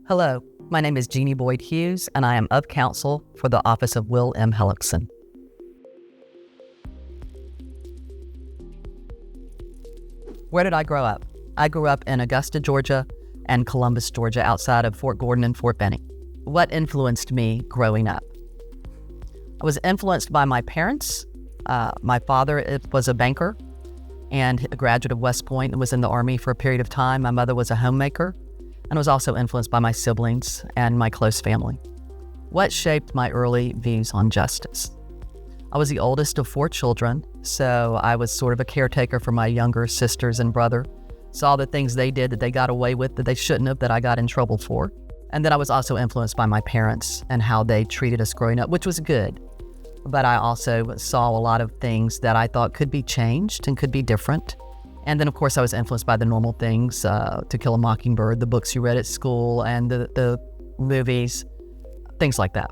Hello, my name is Genie Hughes, and I am of counsel for the Office of Will M. Helixon. Where did I grow up? I grew up in Augusta, Georgia, and Columbus, Georgia, outside of Fort Gordon and Fort Benning. What influenced me growing up? I was influenced by my parents. My father was a banker and a graduate of West Point and was in the Army for a period of time. My mother was a homemaker and was also influenced by my siblings and my close family. What shaped my early views on justice? I was the oldest of 4 children, so I was sort of a caretaker for my younger sisters and brother. Saw the things they did that they got away with that they shouldn't have, that I got in trouble for. And then I was also influenced by my parents and how they treated us growing up, which was good. But I also saw a lot of things that I thought could be changed and could be different. And then, of course, I was influenced by the normal things, To Kill a Mockingbird, the books you read at school, and the movies, things like that.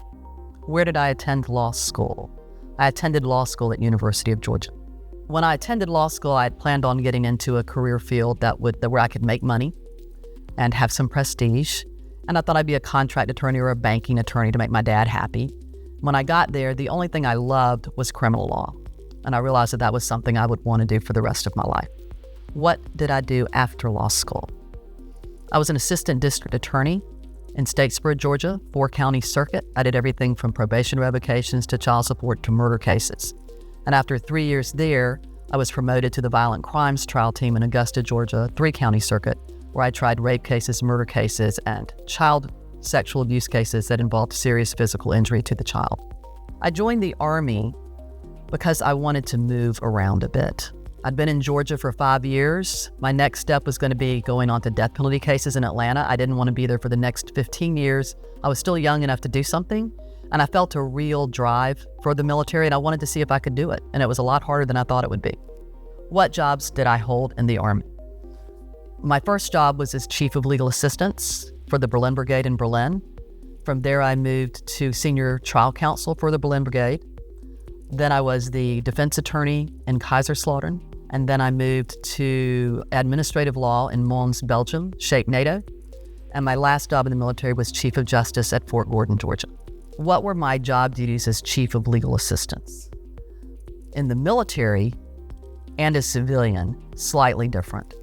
Where did I attend law school? I attended law school at University of Georgia. When I attended law school, I had planned on getting into a career field where I could make money and have some prestige. And I thought I'd be a contract attorney or a banking attorney to make my dad happy. When I got there, the only thing I loved was criminal law. And I realized that was something I would want to do for the rest of my life. What did I do after law school? I was an assistant district attorney in Statesboro, Georgia, 4-county circuit. I did everything from probation revocations to child support to murder cases. And after 3 years there, I was promoted to the violent crimes trial team in Augusta, Georgia, 3-county circuit, where I tried rape cases, murder cases, and child sexual abuse cases that involved serious physical injury to the child. I joined the Army because I wanted to move around a bit. I'd been in Georgia for 5 years. My next step was going to be going on to death penalty cases in Atlanta. I didn't want to be there for the next 15 years. I was still young enough to do something, and I felt a real drive for the military, and I wanted to see if I could do it, and it was a lot harder than I thought it would be. What jobs did I hold in the Army? My first job was as Chief of Legal Assistance for the Berlin Brigade in Berlin. From there, I moved to Senior Trial Counsel for the Berlin Brigade. Then I was the defense attorney in Kaiserslautern. And then I moved to administrative law in Mons, Belgium, shaped NATO. And my last job in the military was Chief of Justice at Fort Gordon, Georgia. What were my job duties as Chief of Legal Assistance? In the military and as civilian, slightly different.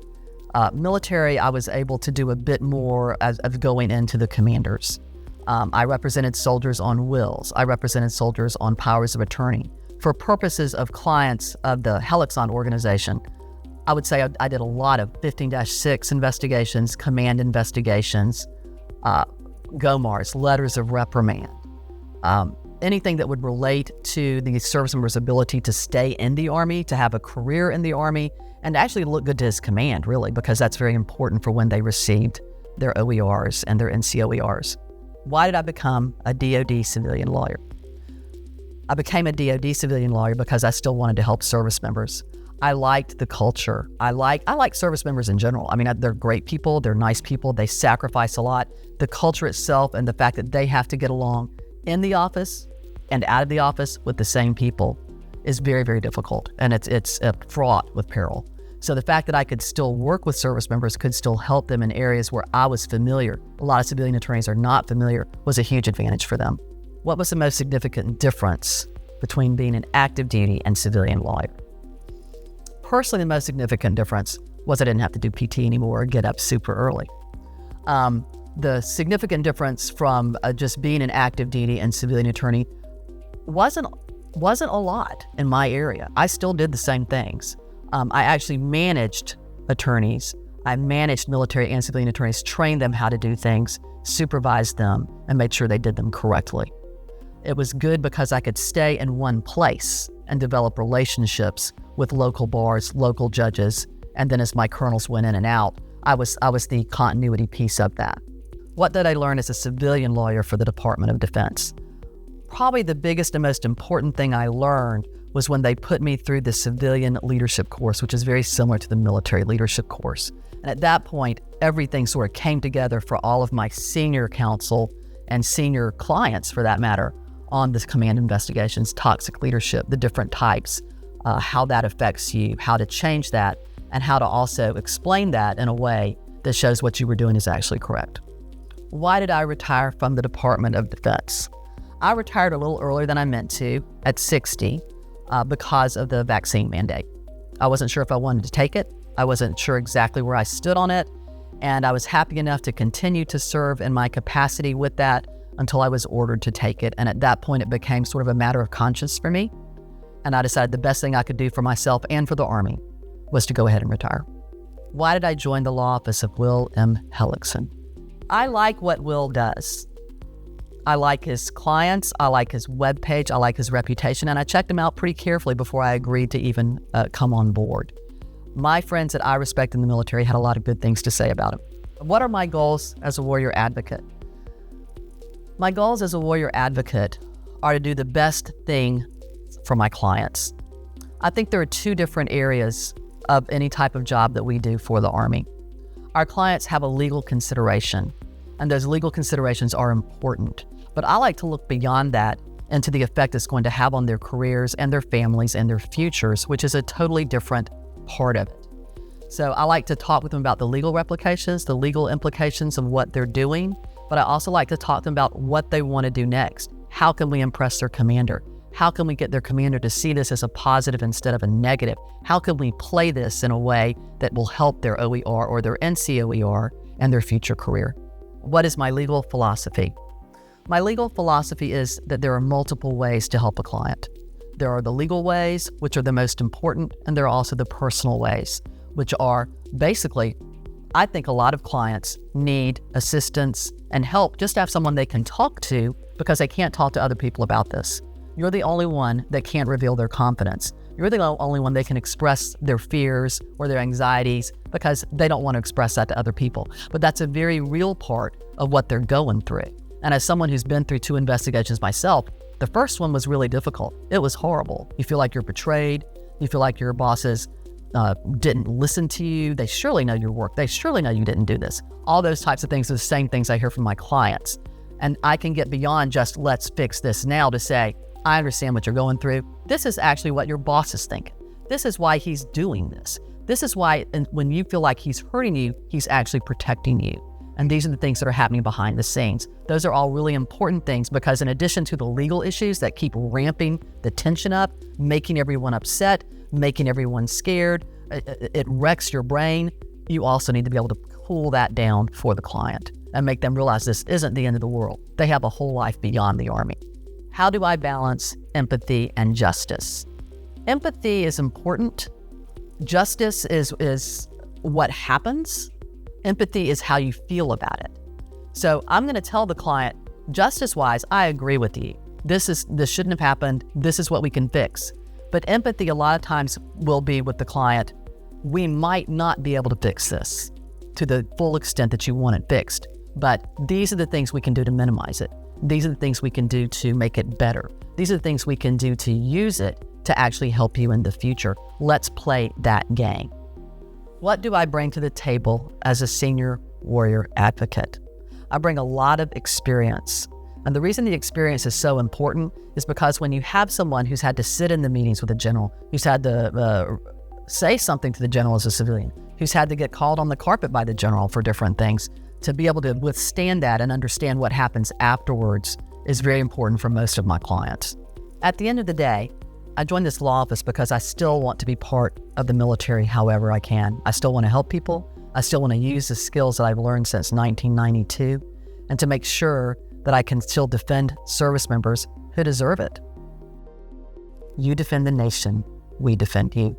Military, I was able to do a bit more of going into the commanders. I represented soldiers on wills. I represented soldiers on powers of attorney. For purposes of clients of the Helixon organization, I would say I did a lot of 15-6 investigations, command investigations, GOMARs, letters of reprimand, anything that would relate to the service member's ability to stay in the Army, to have a career in the Army, and actually look good to his command, really, because that's very important for when they received their OERs and their NCOERs. Why did I become a DoD civilian lawyer? I became a DoD civilian lawyer because I still wanted to help service members. I liked the culture. I like service members in general. I mean, they're great people. They're nice people. They sacrifice a lot. The culture itself and the fact that they have to get along in the office and out of the office with the same people is very, very difficult, and it's fraught with peril. So the fact that I could still work with service members, could still help them in areas where I was familiar, a lot of civilian attorneys are not familiar, was a huge advantage for them. What was the most significant difference between being an active duty and civilian lawyer? Personally, the most significant difference was I didn't have to do PT anymore or get up super early. The significant difference from just being an active duty and civilian attorney wasn't a lot in my area. I still did the same things. I actually managed attorneys. I managed military and civilian attorneys, trained them how to do things, supervised them, and made sure they did them correctly. It was good because I could stay in one place and develop relationships with local bars, local judges, and then as my colonels went in and out, I was the continuity piece of that. What did I learn as a civilian lawyer for the Department of Defense? Probably the biggest and most important thing I learned was when they put me through the civilian leadership course, which is very similar to the military leadership course. And at that point, everything sort of came together for all of my senior counsel and senior clients, for that matter, on this command investigations, toxic leadership, the different types, how that affects you, how to change that, and how to also explain that in a way that shows what you were doing is actually correct. Why did I retire from the Department of Defense? I retired a little earlier than I meant to at 60 because of the vaccine mandate. I wasn't sure if I wanted to take it. I wasn't sure exactly where I stood on it. And I was happy enough to continue to serve in my capacity with that until I was ordered to take it. And at that point, it became sort of a matter of conscience for me. And I decided the best thing I could do for myself and for the Army was to go ahead and retire. Why did I join the law office of Will M. Helixon? I like what Will does. I like his clients, I like his webpage, I like his reputation, and I checked him out pretty carefully before I agreed to even come on board. My friends that I respect in the military had a lot of good things to say about him. What are my goals as a warrior advocate? My goals as a warrior advocate are to do the best thing for my clients. I think there are two different areas of any type of job that we do for the Army. Our clients have a legal consideration, and those legal considerations are important. But I like to look beyond that into the effect it's going to have on their careers and their families and their futures, which is a totally different part of it. So I like to talk with them about the legal replications, the legal implications of what they're doing, but I also like to talk to them about what they want to do next. How can we impress their commander? How can we get their commander to see this as a positive instead of a negative? How can we play this in a way that will help their OER or their NCOER and their future career? What is my legal philosophy? My legal philosophy is that there are multiple ways to help a client. There are the legal ways, which are the most important, and there are also the personal ways, which are basically, I think a lot of clients need assistance and help just to have someone they can talk to because they can't talk to other people about this. You're the only one that can't reveal their confidence. You're the only one that can express their fears or their anxieties because they don't want to express that to other people. But that's a very real part of what they're going through. And as someone who's been through 2 investigations myself, the first one was really difficult. It was horrible. You feel like you're betrayed. You feel like your bosses didn't listen to you. They surely know your work. They surely know you didn't do this. All those types of things are the same things I hear from my clients. And I can get beyond just let's fix this now to say, I understand what you're going through. This is actually what your boss is thinking. This is why he's doing this. This is why when you feel like he's hurting you, he's actually protecting you. And these are the things that are happening behind the scenes. Those are all really important things because in addition to the legal issues that keep ramping the tension up, making everyone upset, making everyone scared, it wrecks your brain, you also need to be able to cool that down for the client and make them realize this isn't the end of the world. They have a whole life beyond the Army. How do I balance empathy and justice? Empathy is important. Justice is what happens. Empathy is how you feel about it. So I'm going to tell the client, justice-wise, I agree with you. This shouldn't have happened. This is what we can fix. But empathy a lot of times will be with the client, we might not be able to fix this to the full extent that you want it fixed. But these are the things we can do to minimize it. These are the things we can do to make it better. These are the things we can do to use it to actually help you in the future. Let's play that game. What do I bring to the table as a senior warrior advocate? I bring a lot of experience. And the reason the experience is so important is because when you have someone who's had to sit in the meetings with a general, who's had to say something to the general as a civilian, who's had to get called on the carpet by the general for different things, to be able to withstand that and understand what happens afterwards is very important for most of my clients. At the end of the day, I joined this law office because I still want to be part of the military however I can. I still want to help people. I still want to use the skills that I've learned since 1992 and to make sure that I can still defend service members who deserve it. You defend the nation, we defend you.